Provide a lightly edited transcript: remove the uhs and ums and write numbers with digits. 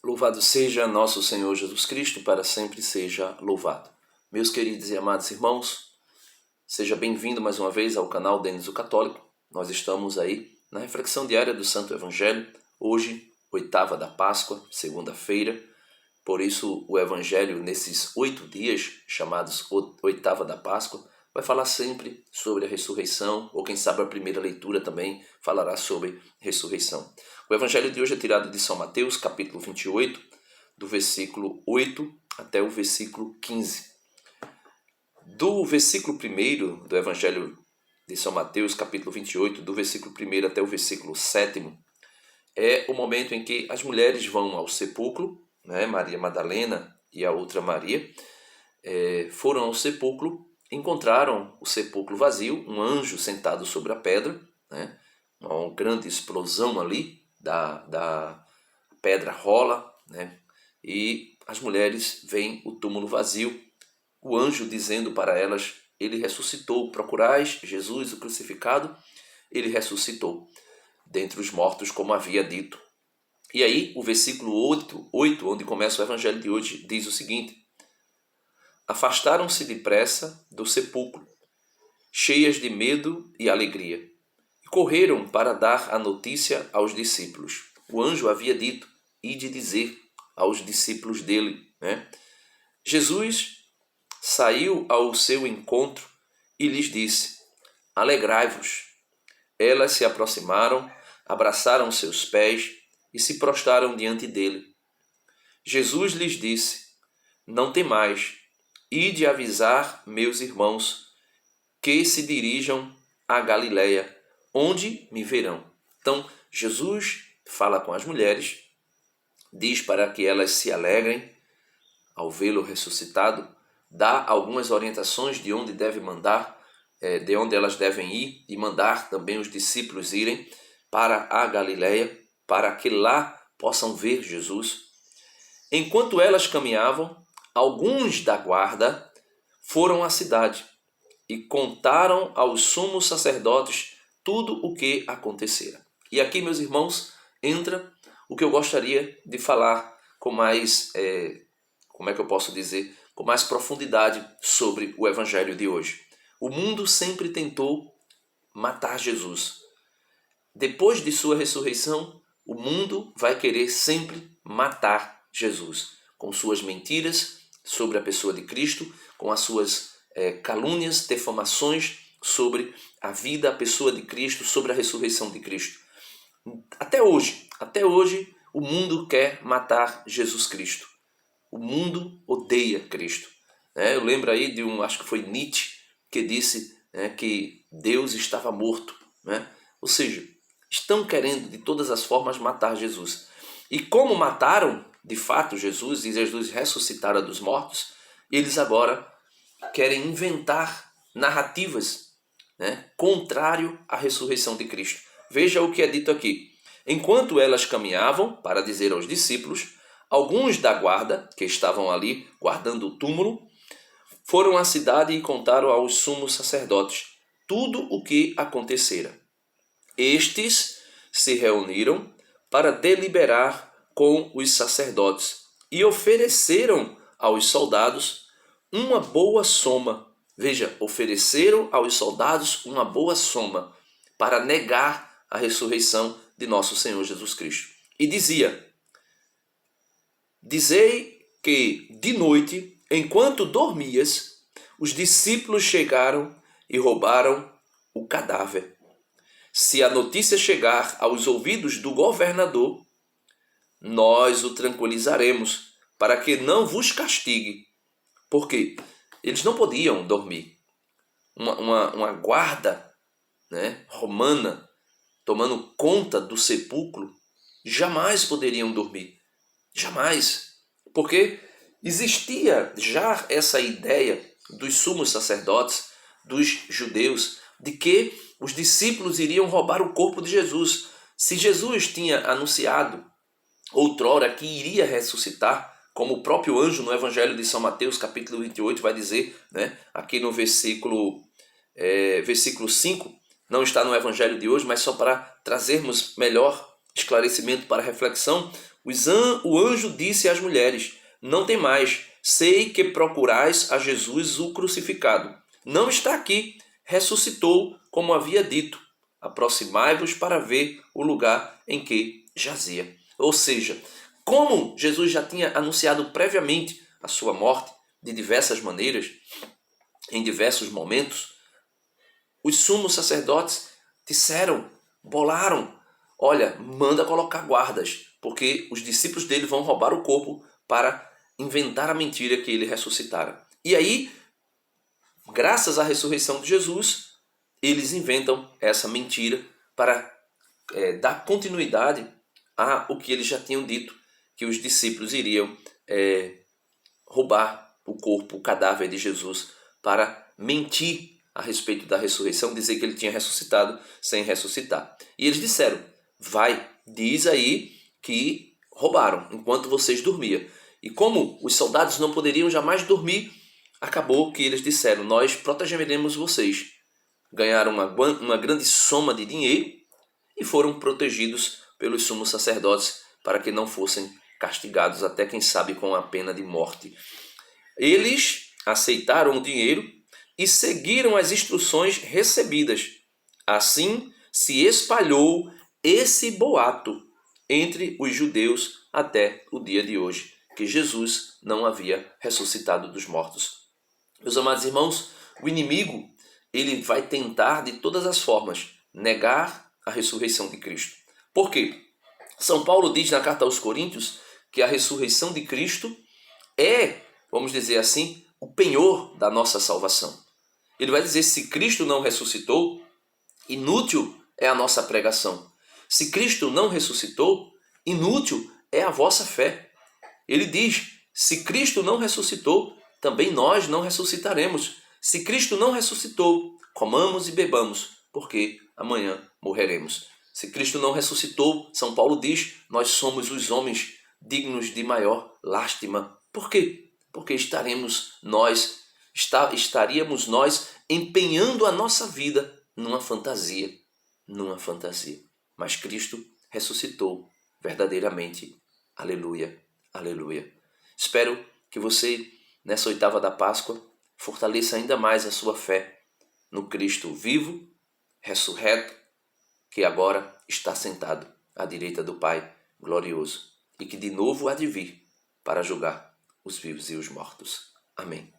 Louvado seja nosso Senhor Jesus Cristo, para sempre seja louvado. Meus queridos e amados irmãos, seja bem-vindo mais uma vez ao canal Denis o Católico. Nós estamos aí na reflexão diária do Santo Evangelho, hoje, oitava da Páscoa, segunda-feira. Por isso, o Evangelho, nesses 8 dias, chamados oitava da Páscoa, vai falar sempre sobre a ressurreição, ou quem sabe a primeira leitura também falará sobre ressurreição. O Evangelho de hoje é tirado de São Mateus, capítulo 28, do versículo 8 até o versículo 15. Do versículo 1 do Evangelho de São Mateus, capítulo 28, do versículo 1 até o versículo 7, é o momento em que as mulheres vão ao sepulcro, né? Maria Madalena e a outra Maria foram ao sepulcro, encontraram o sepulcro vazio, um anjo sentado sobre a pedra, né? Uma grande explosão ali, da pedra rola, né? E as mulheres veem o túmulo vazio, o anjo dizendo para elas: ele ressuscitou, procurais Jesus o crucificado, ele ressuscitou dentre os mortos, como havia dito. E aí o versículo 8, onde começa o evangelho de hoje, diz o seguinte: afastaram-se depressa do sepulcro, cheias de medo e alegria, e correram para dar a notícia aos discípulos. O anjo havia dito: ide dizer aos discípulos dele, né? Jesus saiu ao seu encontro e lhes disse: alegrai-vos. Elas se aproximaram, abraçaram seus pés e se prostraram diante dele. Jesus lhes disse: não temais, ide avisar meus irmãos que se dirijam a Galiléia, onde me verão. Então, Jesus fala com as mulheres, diz para que elas se alegrem ao vê-lo ressuscitado, dá algumas orientações de onde deve mandar, de onde elas devem ir, e mandar também os discípulos irem para a Galiléia, para que lá possam ver Jesus. Enquanto elas caminhavam, alguns da guarda foram à cidade e contaram aos sumos sacerdotes tudo o que acontecera. E aqui, meus irmãos, entra o que eu gostaria de falar com mais, com mais profundidade sobre o Evangelho de hoje. O mundo sempre tentou matar Jesus. Depois de sua ressurreição, o mundo vai querer sempre matar Jesus, com suas mentiras sobre a pessoa de Cristo, com as suas calúnias, defamações sobre a vida, a pessoa de Cristo, sobre a ressurreição de Cristo. Até hoje, o mundo quer matar Jesus Cristo. O mundo odeia Cristo. Eu lembro aí de acho que foi Nietzsche, que disse que Deus estava morto. Ou seja, estão querendo de todas as formas matar Jesus. E como mataram de fato Jesus, e Jesus ressuscitara dos mortos, eles agora querem inventar narrativas contrário à ressurreição de Cristo. Veja o que é dito aqui. Enquanto elas caminhavam para dizer aos discípulos, alguns da guarda, que estavam ali guardando o túmulo, foram à cidade e contaram aos sumos sacerdotes tudo o que acontecera. Estes se reuniram para deliberar com os sacerdotes e ofereceram aos soldados uma boa soma. Veja, ofereceram aos soldados uma boa soma para negar a ressurreição de nosso Senhor Jesus Cristo. E dizia: dizei que de noite, enquanto dormias, os discípulos chegaram e roubaram o cadáver. Se a notícia chegar aos ouvidos do governador, nós o tranquilizaremos, para que não vos castigue. Porque eles não podiam dormir. Uma guarda romana tomando conta do sepulcro, jamais poderiam dormir. Jamais. Porque existia já essa ideia dos sumos sacerdotes, dos judeus, de que os discípulos iriam roubar o corpo de Jesus. Se Jesus tinha anunciado outrora que iria ressuscitar, como o próprio anjo no Evangelho de São Mateus, capítulo 28, vai dizer, aqui no versículo 5, não está no Evangelho de hoje, mas só para trazermos melhor esclarecimento para reflexão, o anjo disse às mulheres: não temais, sei que procurais a Jesus o crucificado. Não está aqui, ressuscitou, como havia dito. Aproximai-vos para ver o lugar em que jazia. Ou seja, como Jesus já tinha anunciado previamente a sua morte de diversas maneiras, em diversos momentos, os sumos sacerdotes disseram, bolaram: olha, manda colocar guardas, porque os discípulos dele vão roubar o corpo para inventar a mentira que ele ressuscitara. E aí, graças à ressurreição de Jesus, eles inventam essa mentira para dar continuidade ao que eles já tinham dito, que os discípulos iriam roubar o corpo, o cadáver de Jesus, para mentir a respeito da ressurreição, dizer que ele tinha ressuscitado sem ressuscitar. E eles disseram: vai, diz aí que roubaram enquanto vocês dormiam. E como os soldados não poderiam jamais dormir, acabou que eles disseram: nós protegeremos vocês. Ganharam uma grande soma de dinheiro e foram protegidos pelos sumos sacerdotes para que não fossem castigados, até quem sabe com a pena de morte. Eles aceitaram o dinheiro e seguiram as instruções recebidas. Assim se espalhou esse boato entre os judeus até o dia de hoje, que Jesus não havia ressuscitado dos mortos. Meus amados irmãos, o inimigo ele vai tentar de todas as formas negar a ressurreição de Cristo. Por quê? São Paulo diz na carta aos Coríntios que a ressurreição de Cristo é, vamos dizer assim, o penhor da nossa salvação. Ele vai dizer: se Cristo não ressuscitou, inútil é a nossa pregação. Se Cristo não ressuscitou, inútil é a vossa fé. Ele diz: se Cristo não ressuscitou, também nós não ressuscitaremos. Se Cristo não ressuscitou, comamos e bebamos, porque amanhã morreremos. Se Cristo não ressuscitou, São Paulo diz, nós somos os homens dignos de maior lástima. Por quê? Porque estaríamos nós empenhando a nossa vida numa fantasia. Mas Cristo ressuscitou verdadeiramente. Aleluia, aleluia. Espero que você, nessa oitava da Páscoa, fortaleça ainda mais a sua fé no Cristo vivo, ressurreto, que agora está sentado à direita do Pai glorioso e que de novo há de vir para julgar os vivos e os mortos. Amém.